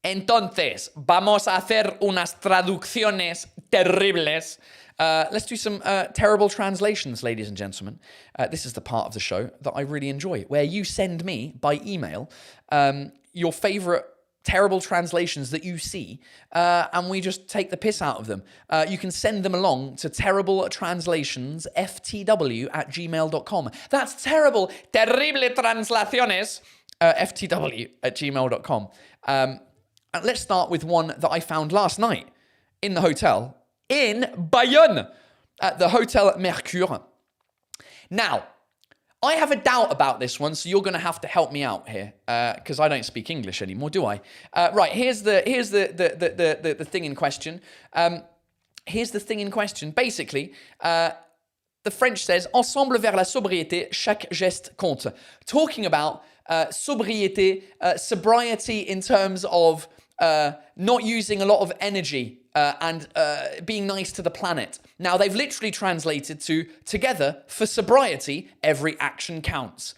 S1: Entonces, vamos a hacer unas traducciones terribles. Let's do some terrible translations, ladies and gentlemen. This is the part of the show that I really enjoy, where you send me by email your favorite terrible translations that you see, and we just take the piss out of them. You can send them along to terribletranslationsftw@gmail.com. That's terrible, terrible translaciones, ftw@gmail.com. And let's start with one that I found last night in the hotel in Bayonne at the Hotel Mercure. Now, I have a doubt about this one, so you're going to have to help me out here because I don't speak English anymore, do I? Right, here's the thing in question. Basically, the French says ensemble vers la sobriété, chaque geste compte. Talking about sobriété, sobriety in terms of not using a lot of energy and being nice to the planet. Now, they've literally translated to together for sobriety, every action counts.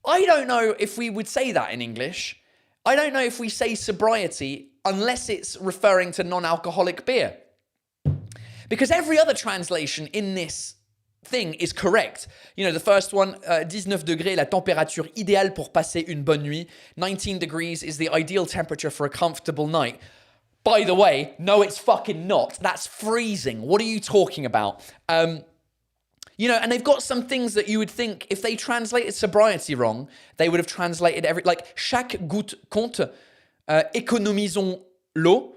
S1: I don't know if we would say that in English. I don't know if we say sobriety unless it's referring to non-alcoholic beer. Because every other translation in this thing is correct. The first one, 19 degrés, la température idéale pour passer une bonne nuit. 19 degrees is the ideal temperature for a comfortable night. By the way, no, it's fucking not. That's freezing. What are you talking about? And they've got some things that you would think if they translated sobriety wrong, they would have translated chaque goutte compte, économisons l'eau.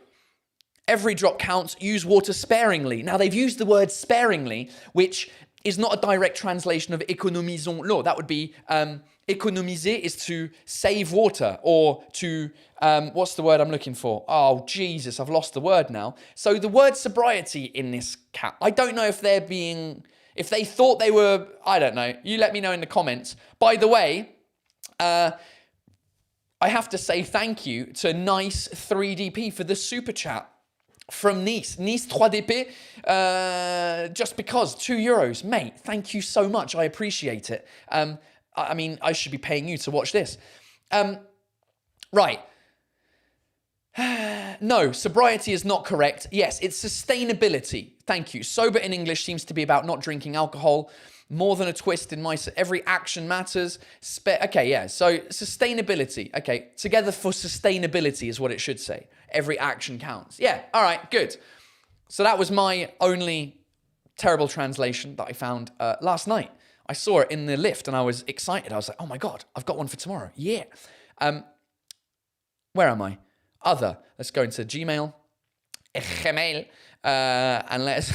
S1: Every drop counts, use water sparingly. Now, they've used the word sparingly, which is not a direct translation of économisons l'eau. That would be économiser is to save water or to, what's the word I'm looking for? Oh, Jesus, I've lost the word now. So the word sobriety in this I don't know if if they thought they were, I don't know. You let me know in the comments. By the way, I have to say thank you to Nice 3DP for the super chat. From Nice 3DP, just because, €2. Mate, thank you so much. I appreciate it. I mean, I should be paying you to watch this. Right. No, sobriety is not correct. Yes, it's sustainability. Thank you. Sober in English seems to be about not drinking alcohol. More than a twist in every action matters. Okay, yeah. So sustainability. Okay, together for sustainability is what it should say. Every action counts. Yeah, all right, good. So that was my only terrible translation that I found last night. I saw it in the lift and I was excited. I was like, oh my God, I've got one for tomorrow. Yeah. Where am I? Other. Let's go into Gmail. And let's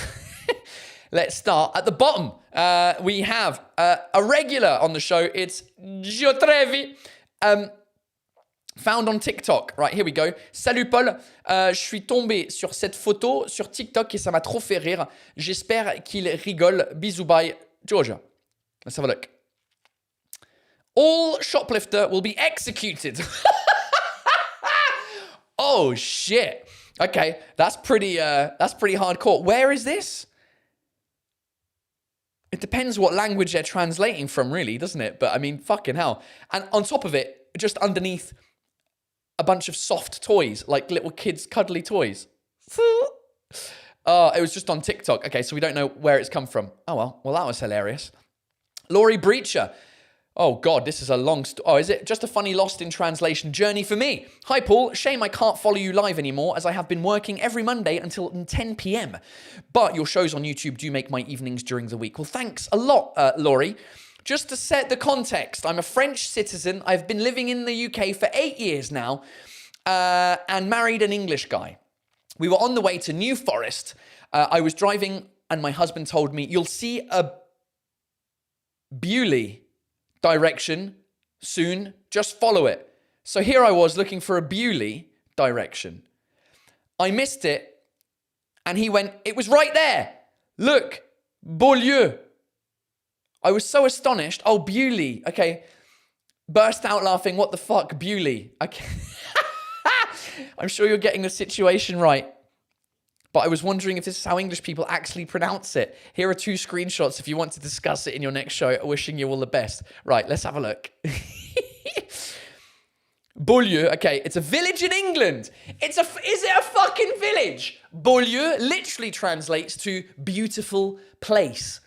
S1: let's start at the bottom. We have a regular on the show. It's Gio Trevi. Found on TikTok. Right, here we go. Salut Paul, je suis tombé sur cette photo sur TikTok et ça m'a trop fait rire. J'espère qu'il rigole. Bisous, bye, Georgia. Let's have a look. All shoplifter will be executed. Oh shit. Okay, that's pretty hardcore. Where is this? It depends what language they're translating from, really, doesn't it? But I mean, fucking hell. And on top of it, just underneath a bunch of soft toys, like little kids' cuddly toys. It was just on TikTok. Okay, so we don't know where it's come from. Oh, well. Well, that was hilarious. Laurie Breacher. Oh, God, this is a long story. Oh, is it just a funny lost in translation journey for me? Hi, Paul. Shame I can't follow you live anymore as I have been working every Monday until 10 p.m. But your shows on YouTube do make my evenings during the week. Well, thanks a lot, Laurie. Just to set the context, I'm a French citizen. I've been living in the UK for 8 years now and married an English guy. We were on the way to New Forest. I was driving and my husband told me, you'll see a Bewley direction soon, just follow it. So here I was looking for a Bewley direction. I missed it and he went, it was right there. Look, Beaulieu. I was so astonished. Oh, Bewley. Okay. Burst out laughing. What the fuck, Bewley? Okay. I'm sure you're getting the situation right. But I was wondering if this is how English people actually pronounce it. Here are 2 screenshots if you want to discuss it in your next show. Wishing you all the best. Right, let's have a look. Beaulieu, okay, it's a village in England. Is it a fucking village? Beaulieu literally translates to beautiful place.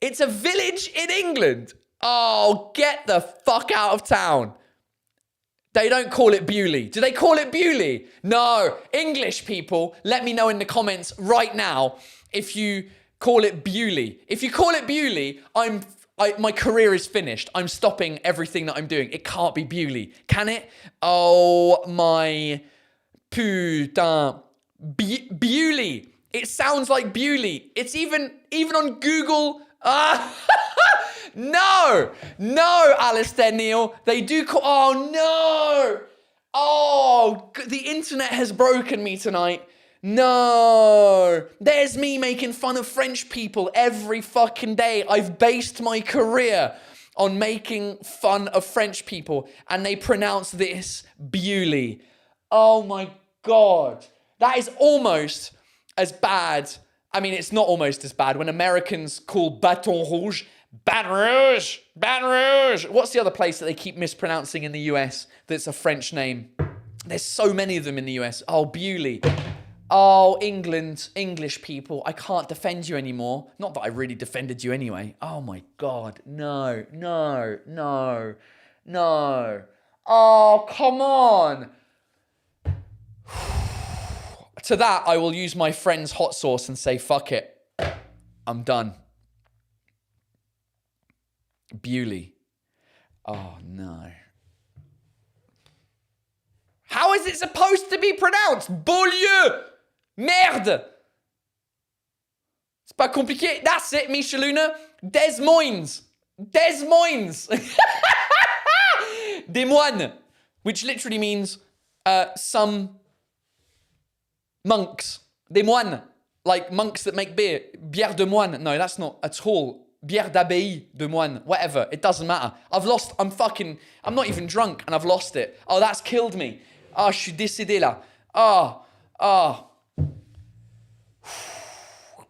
S1: It's a village in England. Oh, get the fuck out of town. They don't call it Bewley. Do they call it Bewley? No. English people, let me know in the comments right now if you call it Bewley. If you call it Bewley, my career is finished. I'm stopping everything that I'm doing. It can't be Bewley. Can it? Oh my putain. Bewley. It sounds like Bewley. It's even on Google. No, Alistair Neil. They do call... Oh, no. Oh, the internet has broken me tonight. No. There's me making fun of French people every fucking day. I've based my career on making fun of French people, and they pronounce this Bewley. Oh, my God. That is almost as bad... I mean, it's not almost as bad when Americans call Baton Rouge Baton Rouge. Baton Rouge. What's the other place that they keep mispronouncing in the US that's a French name? There's so many of them in the US. Oh, Bewley. Oh, England, English people. I can't defend you anymore. Not that I really defended you anyway. Oh, my God. No. Oh, come on. To that, I will use my friend's hot sauce and say, fuck it. I'm done. Bewley. Oh, no. How is it supposed to be pronounced? Beaulieu. Merde. C'est pas compliqué. That's it, Micheluna. Des Moines. Des Moines. Des Moines. Which literally means some... monks, des moines, like monks that make beer. Bière de moine. No, that's not at all. Bière d'abbaye de moine. Whatever. It doesn't matter. I'm not even drunk and I've lost it. Oh, that's killed me. Oh, je suis décédé là. Oh.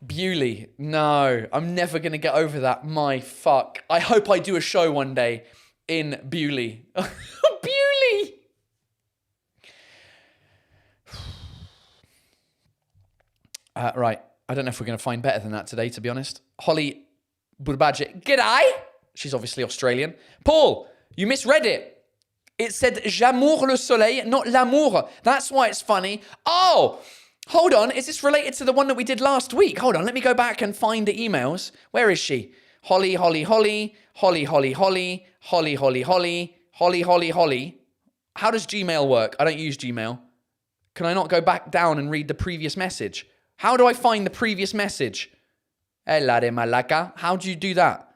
S1: Bewley. No, I'm never going to get over that. My fuck. I hope I do a show one day in Bewley. Bewley. Right. I don't know if we're going to find better than that today, to be honest. Holly Burbadje. G'day. She's obviously Australian. Paul, you misread it. It said J'amour le soleil, not l'amour. That's why it's funny. Oh, hold on. Is this related to the one that we did last week? Hold on. Let me go back and find the emails. Where is she? Holly. How does Gmail work? I don't use Gmail. Can I not go back down and read the previous message? How do I find the previous message? Ella de Malaca. How do you do that?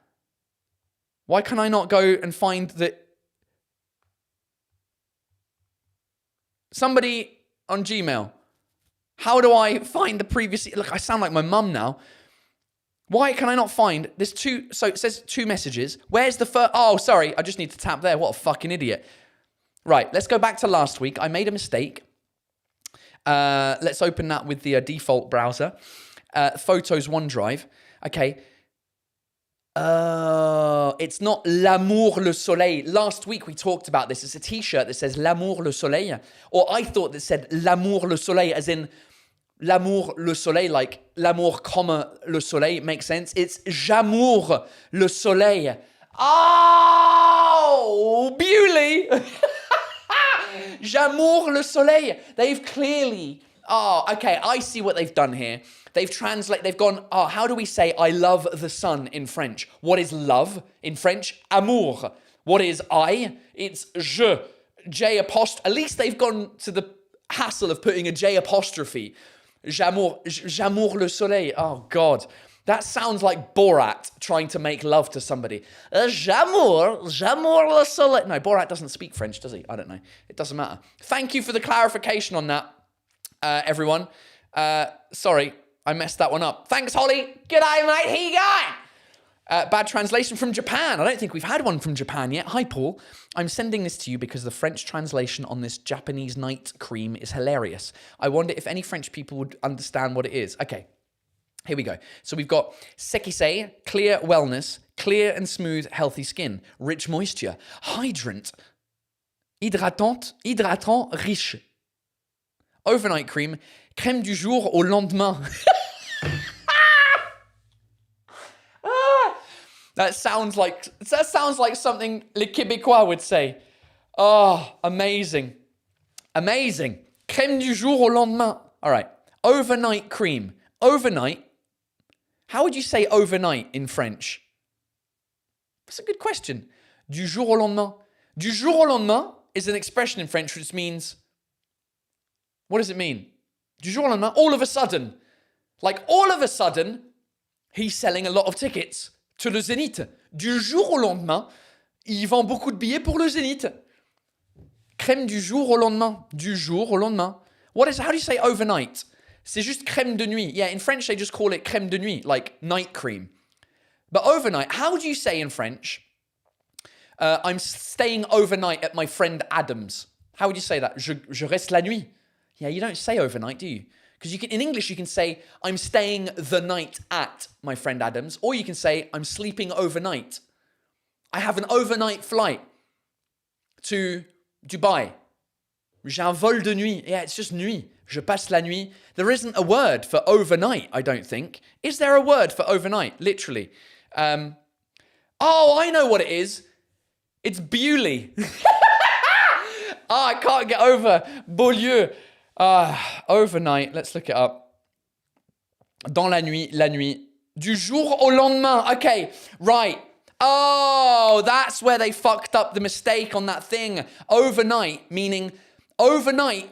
S1: Why can I not go and find the... Somebody on Gmail. How do I find the previous... Look, I sound like my mum now. Why can I not find... There's two... So it says 2 messages. Where's the first... Oh, sorry. I just need to tap there. What a fucking idiot. Right. Let's go back to last week. I made a mistake. Let's open that with the default browser. Photos OneDrive. Okay. Oh, it's not l'amour le soleil. Last week we talked about this. It's a t-shirt that says l'amour le soleil. Or I thought that said l'amour le soleil as in l'amour le soleil, like l'amour comme le soleil makes sense. It's j'amour le soleil. Oh, Bewley. J'amour le soleil. They've clearly... Oh, okay, I see what they've done here. They've gone, oh, how do we say I love the sun in French? What is love in French? Amour. What is I? It's je. J apostrophe. At least they've gone to the hassle of putting a J apostrophe. J'amour le soleil. Oh, God. That sounds like Borat trying to make love to somebody. J'amour le soleil. No, Borat doesn't speak French, does he? I don't know. It doesn't matter. Thank you for the clarification on that, everyone. Sorry, I messed that one up. Thanks, Holly. G'day, mate. Here you go. Bad translation from Japan. I don't think we've had one from Japan yet. Hi, Paul. I'm sending this to you because the French translation on this Japanese night cream is hilarious. I wonder if any French people would understand what it is. Okay, here we go. So we've got Sekisei, clear wellness, clear and smooth, healthy skin, rich moisture, hydrant, hydratant, riche. Overnight cream, crème du jour au lendemain. That sounds like something Les Québécois would say. Oh, amazing. Amazing. Crème du jour au lendemain. All right. Overnight cream. Overnight. How would you say overnight in French? That's a good question. Du jour au lendemain. Du jour au lendemain is an expression in French which means... What does it mean? Du jour au lendemain, all of a sudden. Like all of a sudden, he's selling a lot of tickets to le Zénith. Du jour au lendemain, il vend beaucoup de billets pour le Zénith. Crème du jour au lendemain. Du jour au lendemain. How do you say overnight? C'est juste crème de nuit. Yeah, in French, they just call it crème de nuit, like night cream. But overnight, how would you say in French, I'm staying overnight at my friend Adam's? How would you say that? Je reste la nuit. Yeah, you don't say overnight, do you? Because in English, you can say, I'm staying the night at my friend Adam's, or you can say, I'm sleeping overnight. I have an overnight flight to Dubai. J'ai un vol de nuit. Yeah, it's just nuit. Je passe la nuit. There isn't a word for overnight, I don't think. Is there a word for overnight? Literally. Oh, I know what it is. It's Bewley. I can't get over Beaulieu. Overnight, let's look it up. Dans la nuit, Du jour au lendemain. Okay, right. Oh, that's where they fucked up the mistake on that thing. Overnight, meaning overnight,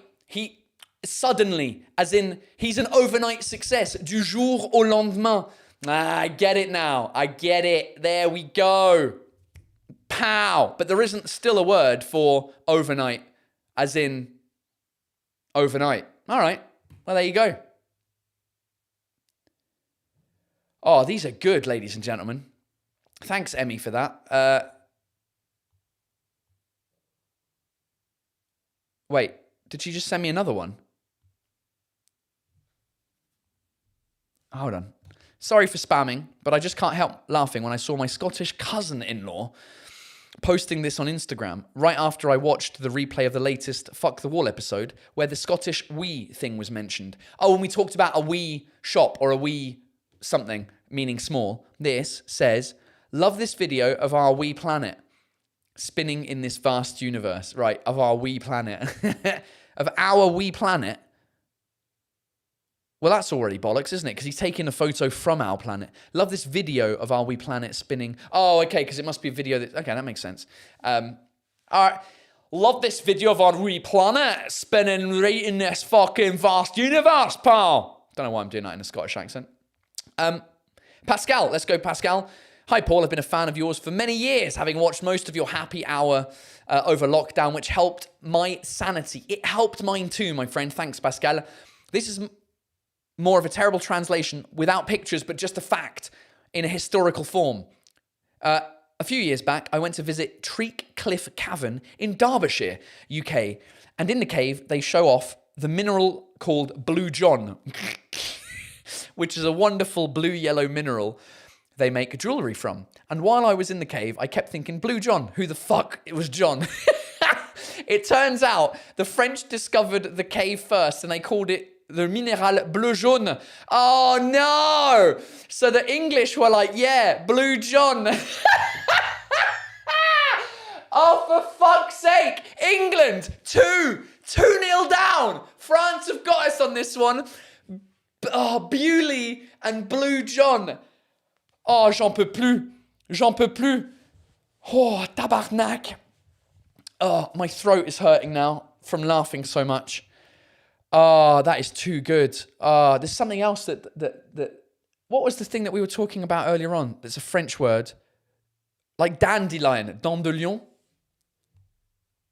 S1: suddenly, as in he's an overnight success. Du jour au lendemain. I get it now. I get it. There we go. Pow. But there isn't still a word for overnight, as in overnight. All right. Well, there you go. Oh, these are good, ladies and gentlemen. Thanks, Emmy, for that. Wait, did she just send me another one? Hold on. Sorry for spamming, but I just can't help laughing when I saw my Scottish cousin-in-law posting this on Instagram right after I watched the replay of the latest Fuck the Wall episode where the Scottish wee thing was mentioned. Oh, and we talked about a wee shop or a wee something, meaning small. This says, love this video of our wee planet spinning in this vast universe. Right, of our wee planet. Of our wee planet. Well, that's already bollocks, isn't it? Because he's taking a photo from our planet. Love this video of our wee planet spinning. Oh, okay, because it must be a video that... Okay, that makes sense. All right. Love this video of our wee planet spinning right in this fucking vast universe, pal. Don't know why I'm doing that in a Scottish accent. Pascal, let's go, Pascal. Hi, Paul. I've been a fan of yours for many years, having watched most of your happy hour over lockdown, which helped my sanity. It helped mine too, my friend. Thanks, Pascal. This is more of a terrible translation without pictures, but just a fact in a historical form. A few years back, I went to visit Treac Cliff Cavern in Derbyshire, UK. And in the cave, they show off the mineral called Blue John, which is a wonderful blue-yellow mineral they make jewelry from. And while I was in the cave, I kept thinking, Blue John, who the fuck? It was John. It turns out the French discovered the cave first and they called it the Minéral Bleu Jaune. Oh no! So the English were like, yeah, Blue John. Oh, for fuck's sake. England, 2-0 down. France have got us on this one. Oh, Bewley and Blue John. Oh, j'en peux plus. J'en peux plus. Oh, tabarnak. Oh, my throat is hurting now from laughing so much. Oh, that is too good. There's something else that what was the thing that we were talking about earlier on? That's a French word. Like dandelion, dandelion.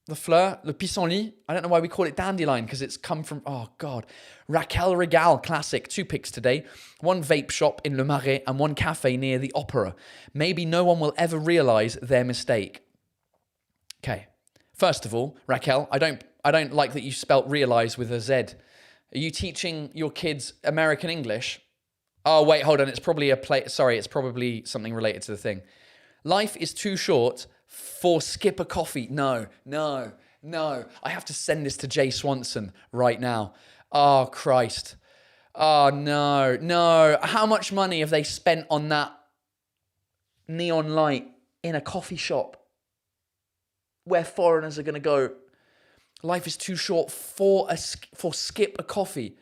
S1: The fleur, le pissenlit. I don't know why we call it dandelion because it's come from, oh God. Raquel Regal, classic. 2 picks today. One vape shop in Le Marais and one cafe near the Opera. Maybe no one will ever realize their mistake. Okay. First of all, Raquel, I don't like that you spelt realize with a Z. Are you teaching your kids American English? Oh, wait, hold on. It's probably it's probably something related to the thing. Life is too short for skip a coffee. No. I have to send this to Jay Swanson right now. Oh, Christ. Oh, no. How much money have they spent on that neon light in a coffee shop where foreigners are going to go? Life is too short for skip a coffee.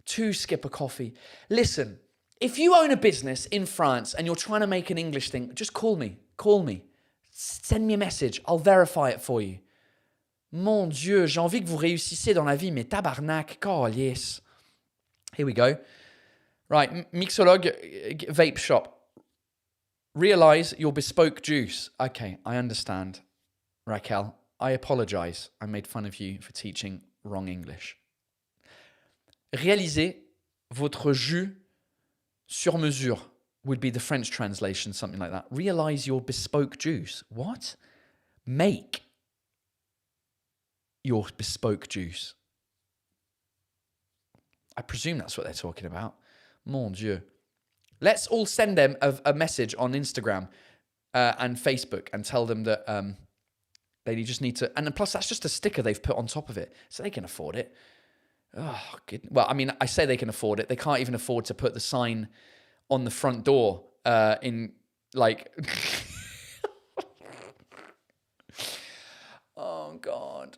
S1: To skip a coffee. Listen, if you own a business in France and you're trying to make an English thing, just call me. Send me a message. I'll verify it for you. Mon Dieu, j'ai envie que vous réussissez dans la vie, mais tabarnak, yes. Here we go. Right, Mixologue vape shop. Realize your bespoke juice. Okay, I understand. Raquel, I apologize. I made fun of you for teaching wrong English. Réalisez votre jus sur mesure would be the French translation, something like that. Realize your bespoke juice. What? Make your bespoke juice. I presume that's what they're talking about. Mon Dieu. Let's all send them a message on Instagram and Facebook and tell them that they just need to... And plus, that's just a sticker they've put on top of it, so they can afford it. Oh, good. Well, I mean, I say they can afford it. They can't even afford to put the sign on the front door in, like... Oh, God.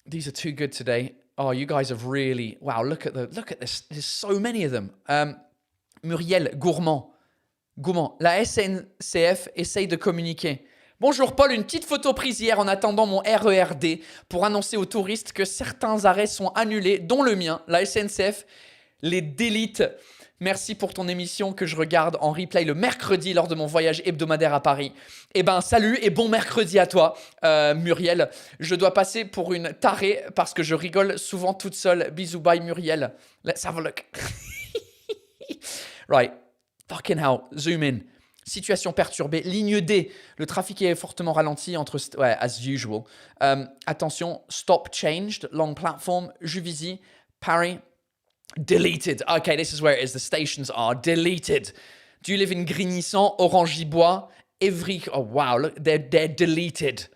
S1: These are too good today. Oh, you guys have really... Wow, look at this. There's so many of them. Muriel Gourmand. La SNCF essaye de communiquer. Bonjour Paul, une petite photo prise hier en attendant mon RERD pour annoncer aux touristes que certains arrêts sont annulés, dont le mien. La SNCF les délite. Merci pour ton émission que je regarde en replay le mercredi lors de mon voyage hebdomadaire à Paris. Eh ben, salut et bon mercredi à toi, Muriel. Je dois passer pour une tarée parce que je rigole souvent toute seule. Bisous, bye Muriel. Let's have a look. Right. Fucking hell. Zoom in. Situation perturbée. Ligne D. Le trafic est fortement ralenti entre... Ouais, as usual. Attention. Stop changed. Long platform. Juvisy. Paris. Deleted. Okay, this is where it is. The stations are deleted. Do you live in Grigny-Saint, Orangy-Bois, Évry? Oh, wow. Look, they're deleted.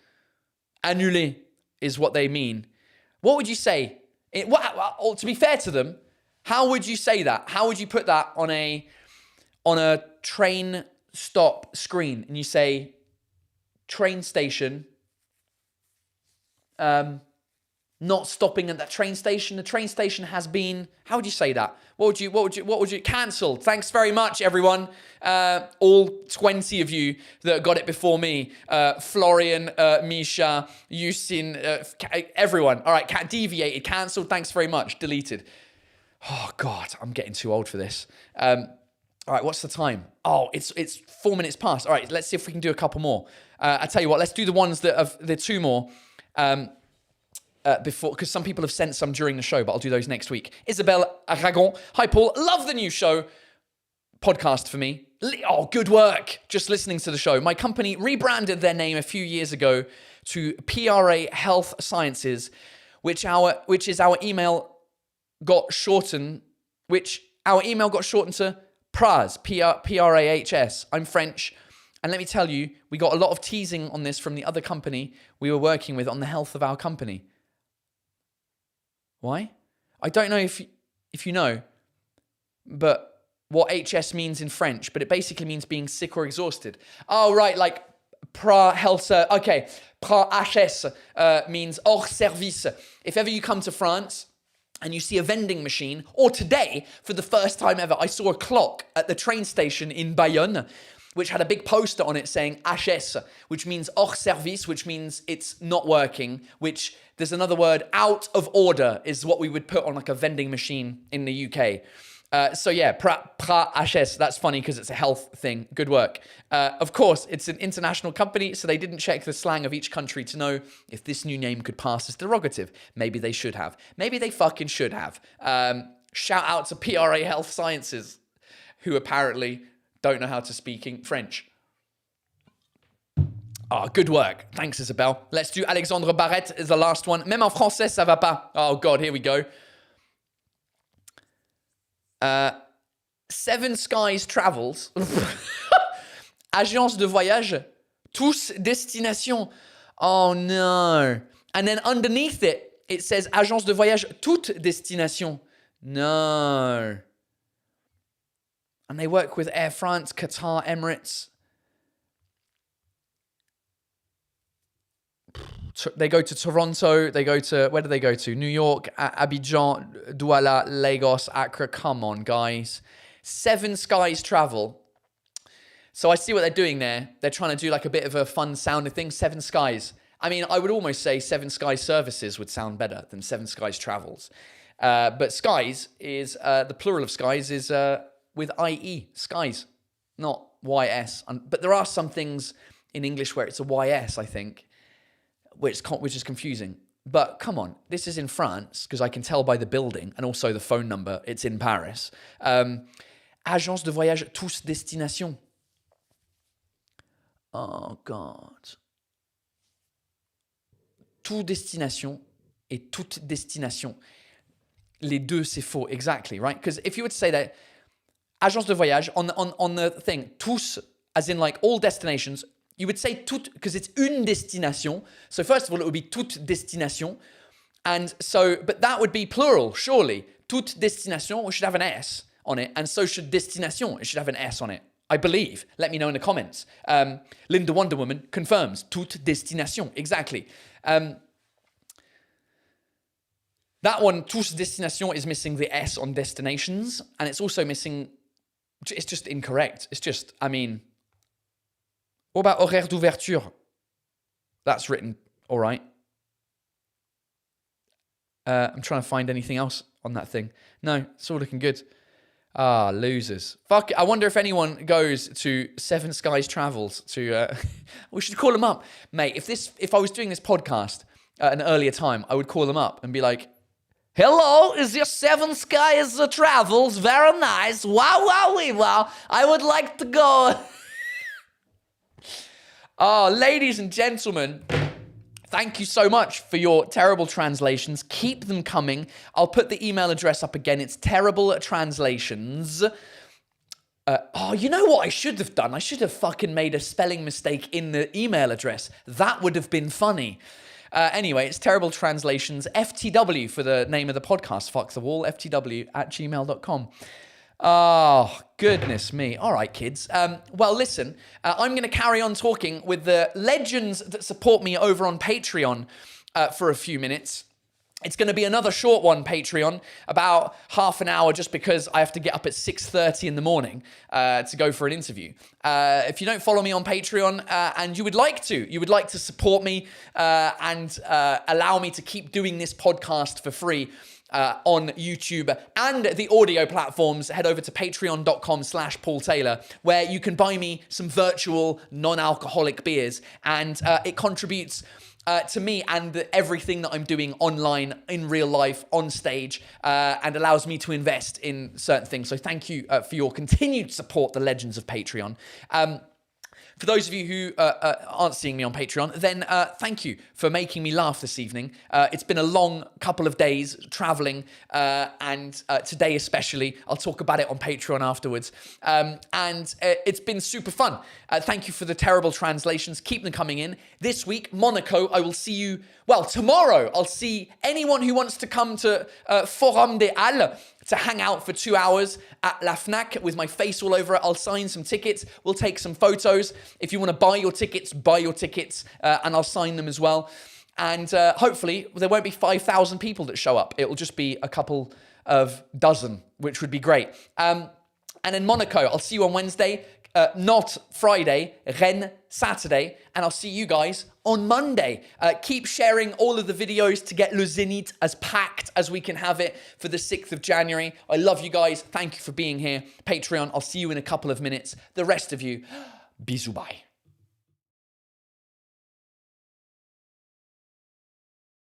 S1: Annulé is what they mean. What would you say? To be fair to them, how would you say that? How would you put that on a train stop screen? And you say, train station, not stopping at that train station. The train station has been... How would you say that? What would you... Cancelled. Thanks very much, everyone. All 20 of you that got it before me. Florian, Misha, Yusin, everyone. All right, deviated, cancelled. Thanks very much. Deleted. Oh, God, I'm getting too old for this. All right, what's the time? Oh, it's 4 minutes past. All right, let's see if we can do a couple more. I tell you what, let's do the ones that have... The 2 more. Before, because some people have sent some during the show, but I'll do those next week. Isabelle Aragon. Hi, Paul. Love the new show. Podcast for me. Oh, good work. Just listening to the show. My company rebranded their name a few years ago to PRA Health Sciences, which our email got shortened to Prahs, P-R-A-H-S. I'm French. And let me tell you, we got a lot of teasing on this from the other company we were working with on the health of our company. Why? I don't know if you know, but what HS means in French, but it basically means being sick or exhausted. Oh, right, like Pra health, okay, Pra HS means hors service. If ever you come to France and you see a vending machine, or today, for the first time ever, I saw a clock at the train station in Bayonne, which had a big poster on it saying HS, which means hors service, which means it's not working, which there's another word, out of order is what we would put on like a vending machine in the UK. So yeah, pra HS, that's funny because it's a health thing. Good work. Of course, it's an international company, so they didn't check the slang of each country to know if this new name could pass as derogative. Maybe they should have. Maybe they fucking should have. Shout out to PRA Health Sciences, who apparently don't know how to speak French. Oh, good work. Thanks, Isabelle. Let's do Alexandre Barrette is the last one. Même en français, ça va pas. Oh, God, here we go. Seven Skies Travels. Agence de voyage. Tous destination. Oh, no. And then underneath it, it says Agence de voyage toute destination. No. And they work with Air France, Qatar, Emirates. They go to Toronto. They go to, where do they go to? New York, Abidjan, Douala, Lagos, Accra. Come on, guys. Seven Skies Travel. So I see what they're doing there. They're trying to do like a bit of a fun sounding thing. Seven Skies. I mean, I would almost say Seven Skies Services would sound better than Seven Skies Travels. But Skies is, the plural of Skies is with IE, Skies, not YS. But there are some things in English where it's a YS, I think, which is confusing. But come on, this is in France, because I can tell by the building and also the phone number, it's in Paris. Agence de voyage tous destination. Oh, God. Tout destination et toute destination. Les deux, c'est faux. Exactly, right? Because if you were to say that, agence de voyage, on the thing, tous, as in like all destinations, you would say toute, because it's une destination. So first of all, it would be toute destination. And so, but that would be plural, surely. Toute destination, we should have an S on it. And so should destination, it should have an S on it. I believe. Let me know in the comments. Linda Wonder Woman confirms. Toute destination. Exactly. That one, tous destination, is missing the S on destinations. And it's also missing, it's just incorrect. It's just, I mean, what about horaire d'ouverture? That's written all right. I'm trying to find anything else on that thing. No, it's all looking good. Ah, losers. Fuck it. I wonder if anyone goes to Seven Skies Travels to... we should call them up. Mate, if I was doing this podcast at an earlier time, I would call them up and be like, hello, is your Seven Skies Travels? Very nice. Wow, wow, wow. I would like to go. Oh, ladies and gentlemen, thank you so much for your terrible translations. Keep them coming. I'll put the email address up again. It's Terrible Translations. Oh, you know what I should have done? I should have fucking made a spelling mistake in the email address. That would have been funny. Anyway, it's Terrible Translations, FTW for the name of the podcast, Fuck the Wall, ftw@gmail.com. Oh, goodness me. All right, kids. Well, listen, I'm going to carry on talking with the legends that support me over on Patreon for a few minutes. It's going to be another short one, Patreon, about half an hour, just because I have to get up at 6:30 in the morning to go for an interview. If you don't follow me on Patreon and you would like to support me and allow me to keep doing this podcast for free, on YouTube and the audio platforms, head over to patreon.com/Paul Taylor, where you can buy me some virtual non-alcoholic beers, and it contributes to me and everything that I'm doing online, in real life, on stage, and allows me to invest in certain things. So thank you for your continued support, the legends of Patreon. For those of you who aren't seeing me on Patreon, then thank you for making me laugh this evening. It's been a long couple of days traveling, and today especially. I'll talk about it on Patreon afterwards. And it's been super fun. Thank you for the terrible translations. Keep them coming in. This week, Monaco, I will see you, well, tomorrow. I'll see anyone who wants to come to Forum des Halles to hang out for 2 hours at La Fnac with my face all over it. I'll sign some tickets. We'll take some photos. If you want to buy your tickets, and I'll sign them as well. And hopefully there won't be 5,000 people that show up. It will just be a couple of dozen, which would be great. And in Monaco, I'll see you on Wednesday, not Friday, Rennes Saturday, and I'll see you guys on Monday. Keep sharing all of the videos to get Le Zénith as packed as we can have it for the 6th of January. I love you guys. Thank you for being here. Patreon, I'll see you in a couple of minutes. The rest of you, bisous, bye.